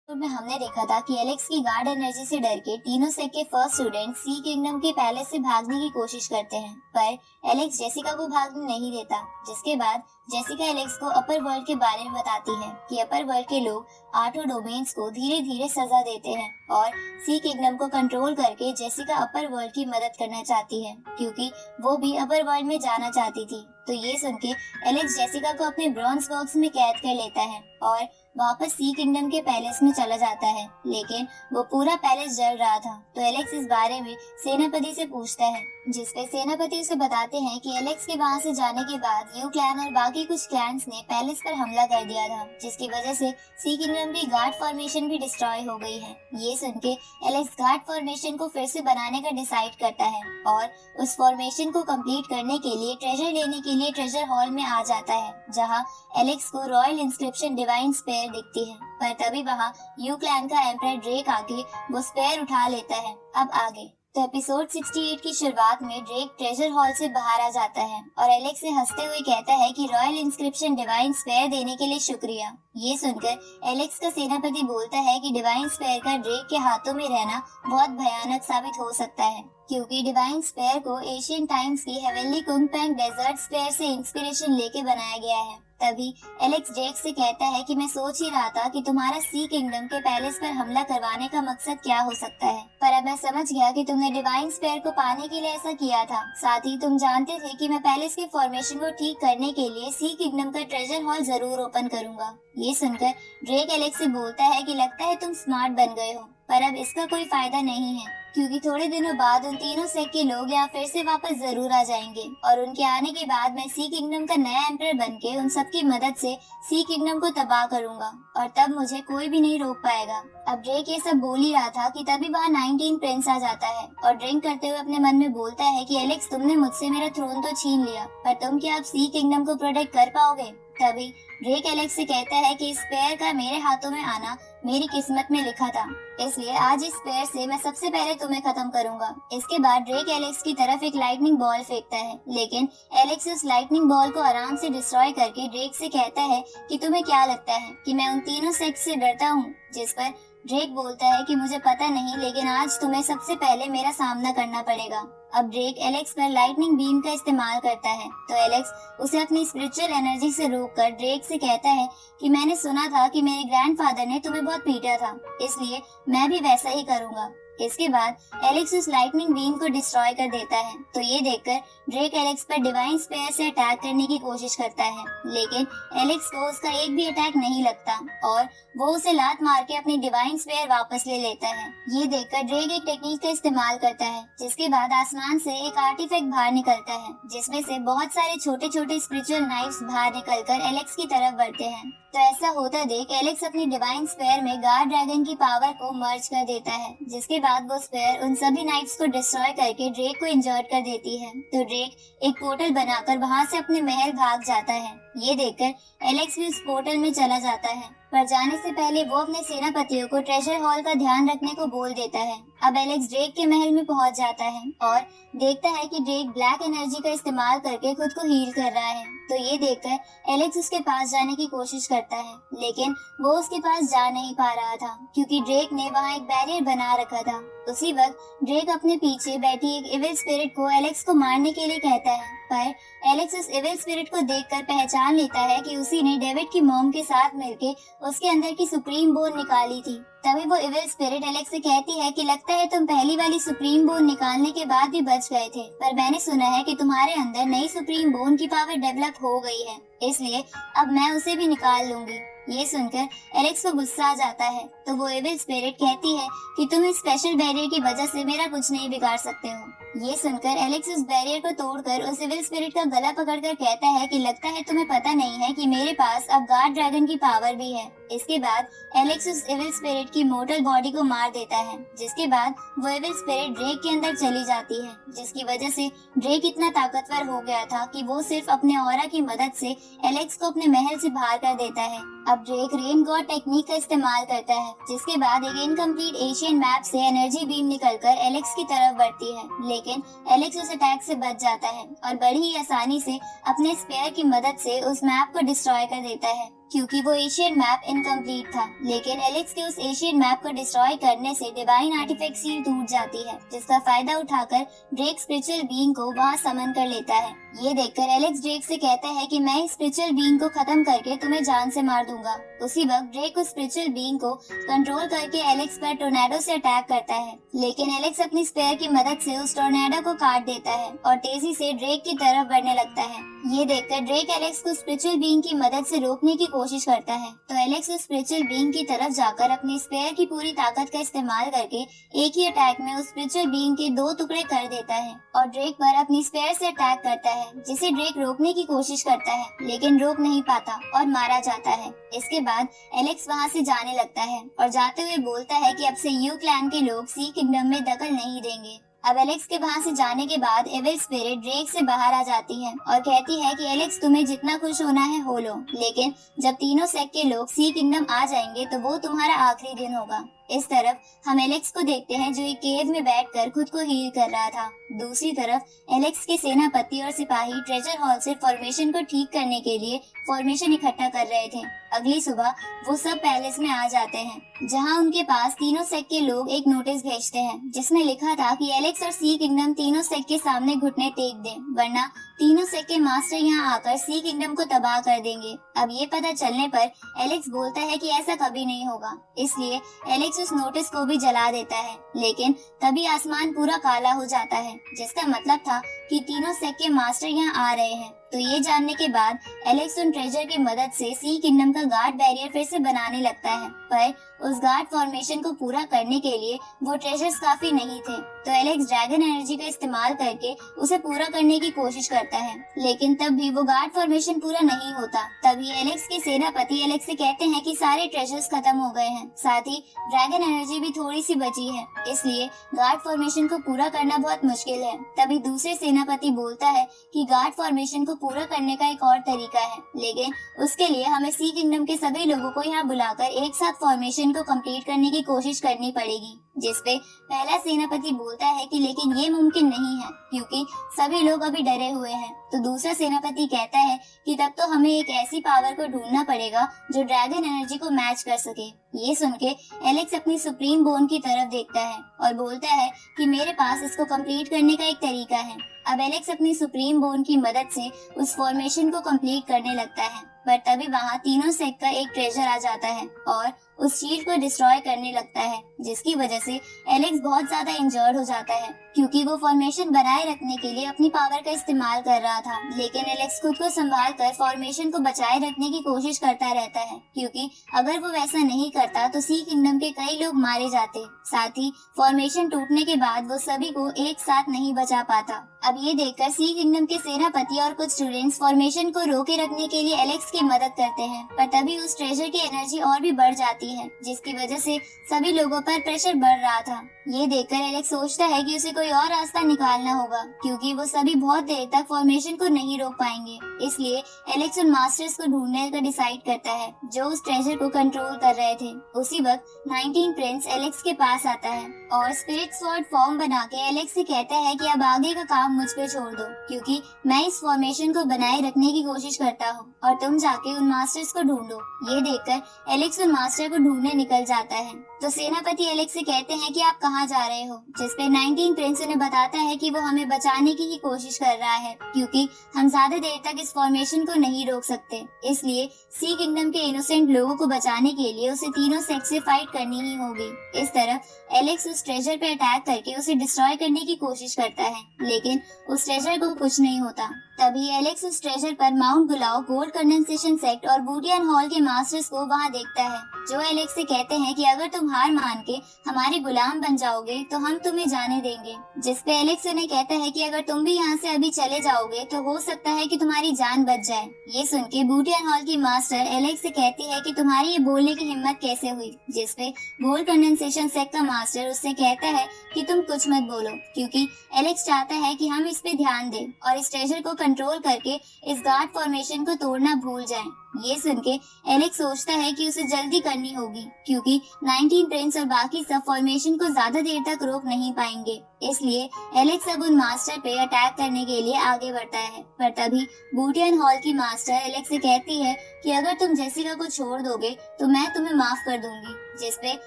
में हमने देखा था कि एलेक्स की गार्ड एनर्जी से डर के तीनों सेट के फर्स्ट स्टूडेंट सी किंगडम के पैलेस से भागने की कोशिश करते हैं, पर एलेक्स जेसिका को भागने नहीं देता। जिसके बाद जेसिका एलेक्स को अपर वर्ल्ड के बारे में बताती है कि अपर वर्ल्ड के लोग आठों डोमेन्स को धीरे धीरे सजा देते हैं और सी किंगडम को कंट्रोल करके जेसिका अपर वर्ल्ड की मदद करना चाहती है, क्योंकि वो भी अपर वर्ल्ड में जाना चाहती थी। तो ये सुन के एलेक्स जेसिका को अपने ब्रॉन्ज बॉक्स में कैद कर लेता है और वापस सी किंगडम के पैलेस में चला जाता है, लेकिन वो पूरा पैलेस जल रहा था। तो एलेक्स इस बारे में सेनापति से पूछता है, जिसपे सेनापति उसे बताते हैं कि एलेक्स के वहाँ से जाने के बाद यू क्लैन और बाकी कुछ क्लैंस ने पैलेस पर हमला कर दिया था, जिसकी वजह से सी किंगडम की गार्ड फॉर्मेशन भी डिस्ट्रॉय हो गई है। ये सुन के एलेक्स गार्ड फॉर्मेशन को फिर से बनाने का डिसाइड करता है और उस फॉर्मेशन को कंप्लीट करने के लिए ट्रेजर लेने के लिए ट्रेजर हॉल में आ जाता है, जहाँ एलेक्स को रॉयल इंस्क्रिप्शन डिवाइन स्पेयर दिखती है। पर तभी वहाँ यू क्लैन का एम्परर ड्रेक आके वो स्पेयर उठा लेता है। अब आगे तो एपिसोड 68 की शुरुआत में ड्रेक ट्रेजर हॉल से बाहर आ जाता है और एलेक्स से हंसते हुए कहता है कि रॉयल इंस्क्रिप्शन डिवाइन स्पेयर देने के लिए शुक्रिया। ये सुनकर एलेक्स का सेनापति बोलता है कि डिवाइन स्पेयर का ड्रेक के हाथों में रहना बहुत भयानक साबित हो सकता है, क्योंकि डिवाइन स्पेयर को एशियन टाइम्स की हेवनली कुंगपैंग डेजर्ट स्पेयर से इंस्पिरेशन लेके बनाया गया है। तभी एलेक्स ड्रेक से कहता है कि मैं सोच ही रहा था कि तुम्हारा सी किंगडम के पैलेस पर हमला करवाने का मकसद क्या हो सकता है, पर अब मैं समझ गया कि तुमने डिवाइन स्पेयर को पाने के लिए ऐसा किया था। साथ ही तुम जानते थे कि मैं पैलेस के फॉर्मेशन को ठीक करने के लिए सी किंगडम का ट्रेजर हॉल जरूर ओपन करूंगा। ये सुनकर ड्रेक एलेक्स से बोलता है कि लगता है तुम स्मार्ट बन गए हो, पर अब इसका कोई फायदा नहीं है, क्योंकि थोड़े दिनों बाद उन तीनों सेट के लोग यहाँ फिर से वापस जरूर आ जाएंगे और उनके आने के बाद मैं सी किंगडम का नया एम्परर बनके उन सबकी मदद से सी किंगडम को तबाह करूंगा और तब मुझे कोई भी नहीं रोक पाएगा। अब ड्रेक ये सब बोल ही रहा था कि तभी वहाँ 19 प्रिंस आ जाता है और ड्रिंक करते हुए अपने मन में बोलता है कि एलेक्स, तुमने मुझसे मेरा थ्रोन तो छीन लिया, पर तुम क्या अब सी किंगडम को प्रोटेक्ट कर पाओगे? तभी ड्रेक एलेक्स से कहता है कि इस स्पेयर का मेरे हाथों में आना मेरी किस्मत में लिखा था, इसलिए आज इस स्पेयर से मैं सबसे पहले तुम्हें खत्म करूंगा। इसके बाद ड्रेक एलेक्स की तरफ एक लाइटनिंग बॉल फेंकता है, लेकिन एलेक्स उस लाइटनिंग बॉल को आराम से डिस्ट्रॉय करके ड्रेक से कहता है कि तुम्हें क्या लगता है कि मैं उन तीनों सेक्स से डरता हूँ? जिस पर ड्रेक बोलता है कि मुझे पता नहीं, लेकिन आज तुम्हें सबसे पहले मेरा सामना करना पड़ेगा। अब ड्रेक एलेक्स पर लाइटनिंग बीम का इस्तेमाल करता है, तो एलेक्स उसे अपनी स्पिरिचुअल एनर्जी से रोककर ड्रेक से कहता है कि मैंने सुना था कि मेरे ग्रैंडफादर ने तुम्हें बहुत पीटा था, इसलिए मैं भी वैसा ही करूंगा। इसके बाद एलेक्स उस लाइटनिंग बीम को डिस्ट्रॉय कर देता है, तो ये देखकर ड्रेक एलेक्स पर डिवाइन स्पेयर से अटैक करने की कोशिश करता है, लेकिन एलेक्स को उसका एक भी अटैक नहीं लगता और वो उसे लात मार के अपनी डिवाइन स्पेयर वापस ले लेता है। ये देखकर ड्रेक एक टेक्निक का इस्तेमाल करता है, जिसके बाद आसमान से एक आर्टिफैक्ट बाहर निकलता है, जिसमें से बहुत सारे छोटे छोटे स्पिरिचुअल नाइफ्स बाहर निकलकर एलेक्स की तरफ बढ़ते हैं। तो ऐसा होता देख एलेक्स अपनी डिवाइन स्पेयर में गार्ड ड्रैगन की पावर को मर्ज कर देता है, जिसके बाद वो स्पेयर उन सभी नाइफ्स को डिस्ट्रॉय करके ड्रेक को इंजर्ड कर देती है। तो ड्रेक एक पोर्टल बनाकर वहाँ से अपने महल भाग जाता है। ये देखकर एलेक्स भी उस पोर्टल में चला जाता है, पर जाने से पहले वो अपने सेनापतियों को ट्रेजर हॉल का ध्यान रखने को बोल देता है। अब एलेक्स ड्रेक के महल में पहुंच जाता है और देखता है कि ड्रेक ब्लैक एनर्जी का इस्तेमाल करके खुद को हील कर रहा है। तो ये देखकर एलेक्स उसके पास जाने की कोशिश करता है, लेकिन वो उसके पास जा नहीं पा रहा था, क्योंकि ड्रेक ने वहाँ एक बैरियर बना रखा था। उसी वक्त ड्रेक अपने पीछे बैठी एक इविल स्पिरिट को एलेक्स को मारने के लिए कहता है, पर एलेक्स उस इविल स्पिरिट को देखकर पहचान लेता है कि उसी ने डेविड की मॉम के साथ मिलके उसके अंदर की सुप्रीम बोन निकाली थी। तभी वो इविल स्पिरिट एलेक्स से कहती है कि लगता है तुम पहली वाली सुप्रीम बोन निकालने के बाद भी बच गए थे, पर मैंने सुना है कि तुम्हारे अंदर नई सुप्रीम बोन की पावर डेवलप हो गई है, इसलिए अब मैं उसे भी निकाल लूंगी। ये सुनकर एलेक्स को गुस्सा आ जाता है, तो वो इविल स्पिरिट कहती है कि तुम इस स्पेशल बैरियर की वजह से मेरा कुछ नहीं बिगाड़ सकते हो। ये सुनकर एलेक्स उस बैरियर को तोड़कर उस इविल स्पिरिट का गला पकड़कर कहता है कि लगता है तुम्हें पता नहीं है कि मेरे पास अब गार्ड ड्रैगन की पावर भी है। इसके बाद एलेक्स उस इविल स्पिरिट की मोर्टल बॉडी को मार देता है, जिसके बाद वो इविल स्पिरिट ड्रेक के अंदर चली जाती है, जिसकी वजह से ड्रेक इतना ताकतवर हो गया था कि वो सिर्फ अपने ऑरा की मदद से एलेक्स को अपने महल से बाहर कर देता है। अब ड्रेक रेन गॉड टेक्निक का इस्तेमाल करता है, जिसके बाद एक इनकम्प्लीट एशियन मैप से एनर्जी बीम निकलकर एलेक्स की तरफ बढ़ती है, लेकिन एलेक्स उस अटैक से बच जाता है और बड़ी ही आसानी से अपने स्पेयर की मदद से उस मैप को डिस्ट्रॉय कर देता है। क्योंकि वो एशियन मैप इनकम्प्लीट था। लेकिन एलेक्स के उस एशियन मैप को डिस्ट्रॉय करने से डिवाइन आर्टिफैक्ट सील टूट जाती है, जिसका फायदा उठाकर ड्रेक स्पिरिचुअल बीइंग को वहाँ समन कर लेता है। ये देखकर एलेक्स ड्रेक से कहता है कि मैं इस स्पिरिचुअल बीइंग को खत्म करके तुम्हें जान से मार दूंगा। उसी वक्त ड्रेक उस स्पिरिचुअल बीइंग को कंट्रोल करके एलेक्स पर टोर्नेडो से अटैक करता है, लेकिन एलेक्स अपनी स्पेयर की मदद से उस टोर्नेडो को काट देता है और तेजी से ड्रेक की तरफ बढ़ने लगता है। ये देखकर ड्रेक एलेक्स को स्पिरिचुअल बीइंग की मदद से रोकने की कोशिश करता है, तो एलेक्स उस स्पिरिचुअल बीइंग की तरफ जाकर अपनी स्पेयर की पूरी ताकत का इस्तेमाल करके एक ही अटैक में उस स्पिरिचुअल बीइंग के 2 टुकड़े कर देता है और ड्रेक पर अपनी स्पेयर से अटैक करता है, जिसे ड्रेक रोकने की कोशिश करता है, लेकिन रोक नहीं पाता और मारा जाता है। इसके बाद एलेक्स वहाँ से जाने लगता है और जाते हुए बोलता है कि अब से यू क्लैन के लोग सी किंगडम में दखल नहीं देंगे। अब एलेक्स के वहाँ से जाने के बाद एविल स्पिरिट ड्रेक से बाहर आ जाती है और कहती है कि एलेक्स तुम्हें जितना खुश होना है हो लो, लेकिन जब तीनों सेक्ट के लोग सी किंगडम आ जाएंगे तो वो तुम्हारा आखिरी दिन होगा। इस तरफ हम एलेक्स को देखते हैं जो एक केव में बैठकर खुद को हील कर रहा था। दूसरी तरफ एलेक्स के सेनापति और सिपाही ट्रेजर हॉल से फॉर्मेशन को ठीक करने के लिए फॉर्मेशन इकट्ठा कर रहे थे। अगली सुबह वो सब पैलेस में आ जाते हैं, जहां उनके पास तीनों सेक्ट के लोग एक नोटिस भेजते हैं जिसमें लिखा था कि एलेक्स और सी किंगडम तीनों सेक्ट के सामने घुटने टेक दें, वरना तीनों सेक्ट के मास्टर यहाँ आकर सी किंगडम को तबाह कर देंगे। अब ये पता चलने पर एलेक्स बोलता है कि ऐसा कभी नहीं होगा, इसलिए एलेक्स उस नोटिस को भी जला देता है। लेकिन तभी आसमान पूरा काला हो जाता है, जिसका मतलब था कि तीनों सेक्ट के मास्टर यहाँ आ रहे हैं। तो ये जानने के बाद एलेक्स उन ट्रेजर की मदद से सी किंगडम का गार्ड बैरियर फिर से बनाने लगता है, पर उस गार्ड फॉर्मेशन को पूरा करने के लिए वो ट्रेजर्स काफी नहीं थे। तो एलेक्स ड्रैगन एनर्जी का इस्तेमाल करके उसे पूरा करने की कोशिश करता है, लेकिन तब भी वो गार्ड फॉर्मेशन पूरा नहीं होता। तभी एलेक्स के सेनापति एलेक्स से कहते हैं कि सारे ट्रेजर्स खत्म हो गए हैं, साथ ही ड्रैगन एनर्जी भी थोड़ी सी बची है, इसलिए गार्ड फॉर्मेशन को पूरा करना बहुत मुश्किल है। तभी दूसरे सेनापति बोलता है कि गार्ड फॉर्मेशन को पूरा करने का एक और तरीका है, लेकिन उसके लिए हमें सी किंगडम के सभी लोगों को यहाँ बुलाकर एक साथ फॉर्मेशन को कंप्लीट करने की कोशिश करनी पड़ेगी। जिसपे पहला सेनापति बोलता है कि लेकिन ये मुमकिन नहीं है, क्योंकि सभी लोग अभी डरे हुए हैं। तो दूसरा सेनापति कहता है कि तब तो हमें एक ऐसी पावर को ढूंढना पड़ेगा जो ड्रैगन एनर्जी को मैच कर सके। ये सुन के एलेक्स अपनी सुप्रीम बोन की तरफ देखता है और बोलता है कि मेरे पास इसको कंप्लीट करने का एक तरीका है। अब एलेक्स अपनी सुप्रीम बोन की मदद से उस फॉर्मेशन को कंप्लीट करने लगता है, पर तभी वहाँ तीनों सेक्ट का एक ट्रेजर आ जाता है और उस शील्ड को डिस्ट्रॉय करने लगता है, जिसकी वजह से एलेक्स बहुत ज्यादा इंजर्ड हो जाता है, क्योंकि वो फॉर्मेशन बनाए रखने के लिए अपनी पावर का इस्तेमाल कर रहा था। लेकिन एलेक्स खुद को संभाल कर फॉर्मेशन को बचाए रखने की कोशिश करता रहता है, क्योंकि अगर वो वैसा नहीं करता तो सी किंगडम के कई लोग मारे जाते। साथ ही फॉर्मेशन टूटने के बाद वो सभी को एक साथ नहीं बचा पाता। अब ये देखकर सी किंगडम के सेनापति और कुछ स्टूडेंट्स फॉर्मेशन को रोके रखने के लिए एलेक्स की मदद करते हैं, पर तभी उस ट्रेजर की एनर्जी और भी बढ़ जाती है, जिसकी वजह से सभी लोगों पर प्रेशर बढ़ रहा था। ये देखकर एलेक्स सोचता है कि उसे कोई और रास्ता निकालना होगा, क्योंकि वो सभी बहुत देर तक फॉर्मेशन को नहीं रोक पाएंगे। इसलिए एलेक्स उन मास्टर्स को ढूंढने का डिसाइड करता है जो उस ट्रेजर को कंट्रोल कर रहे थे। उसी वक्त 19 प्रिंस एलेक्स के पास आता है और स्पिरिट स्वॉर्ड फॉर्म बना के एलेक्स से कहता है कि अब आगे का काम मुझ पे छोड़ दो, क्योंकि मैं इस फॉर्मेशन को बनाए रखने की कोशिश करता हूँ और तुम जाके उन मास्टर्स को ढूंढो। ये देखकर एलेक्स उन मास्टर को ढूंढने निकल जाता है। तो सेनापति एलेक्स से कहते हैं कि आप कहाँ जा रहे हो, जिसपे 19 प्रिंस उन्हें बताता है कि वो हमें बचाने की ही कोशिश कर रहा है, क्योंकि हम ज्यादा देर तक इस फॉर्मेशन को नहीं रोक सकते। इसलिए सी किंगडम के इनोसेंट लोगों को बचाने के लिए उसे तीनों सेक्ट से फाइट करनी ही होगी। इस तरफ एलेक्स उस ट्रेजर पे अटैक करके उसे डिस्ट्रॉय करने की कोशिश करता है, लेकिन उस ट्रेजर को कुछ नहीं होता। तभी एलेक्स उस ट्रेजर पर माउंट गुलाव, गोल्ड कंडेंसेशन सेक्ट और बूटियन हॉल के मास्टर्स को वहाँ देखता है, जो एलेक्स से कहते हैं कि अगर तुम हार मान के हमारे गुलाम बन जाओगे तो हम तुम्हें जाने देंगे। जिसपे एलेक्स उन्हें कहता है कि अगर तुम भी यहाँ से अभी चले जाओगे तो हो सकता है कि तुम्हारी जान बच जाए। ये सुन के बूटियन हॉल की मास्टर एलेक्स से कहती है कि तुम्हारी ये बोलने की हिम्मत कैसे हुई। जिसपे गोल्ड कंडेंसेशन सेक्ट का मास्टर उससे कहता है कि तुम कुछ मत बोलो, क्योंकि एलेक्स चाहता है कि हम इस पे ध्यान दें और इस ट्रेजर को कंट्रोल करके इस गार्ड फॉर्मेशन को तोड़ना भूल जाएं। ये सुन के एलेक्स सोचता है कि उसे जल्दी करनी होगी क्योंकि 19 प्रिंस और बाकी सब फॉर्मेशन को ज्यादा देर तक रोक नहीं पाएंगे। इसलिए एलेक्स अब उन मास्टर पे अटैक करने के लिए आगे बढ़ता है। पर तभी बूटियन हॉल की मास्टर एलेक्स से कहती है कि अगर तुम जेसिका को छोड़ दोगे तो मैं तुम्हें माफ कर दूंगी। जिसपे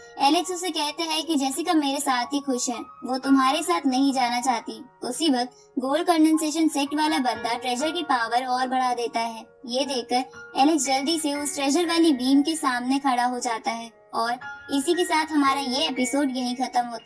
एलेक्स उसे कहता है कि जेसिका मेरे साथ ही खुश है, वो तुम्हारे साथ नहीं जाना चाहती। उसी वक्त गोल्ड कंडेंसेशन सेक्ट वाला बंदा ट्रेजर की पावर और बढ़ा देता है। ये देखकर एलेक्स जल्दी से उस ट्रेजर वाली बीम के सामने खड़ा हो जाता है और इसी के साथ हमारा ये एपिसोड यहीं खत्म होता है।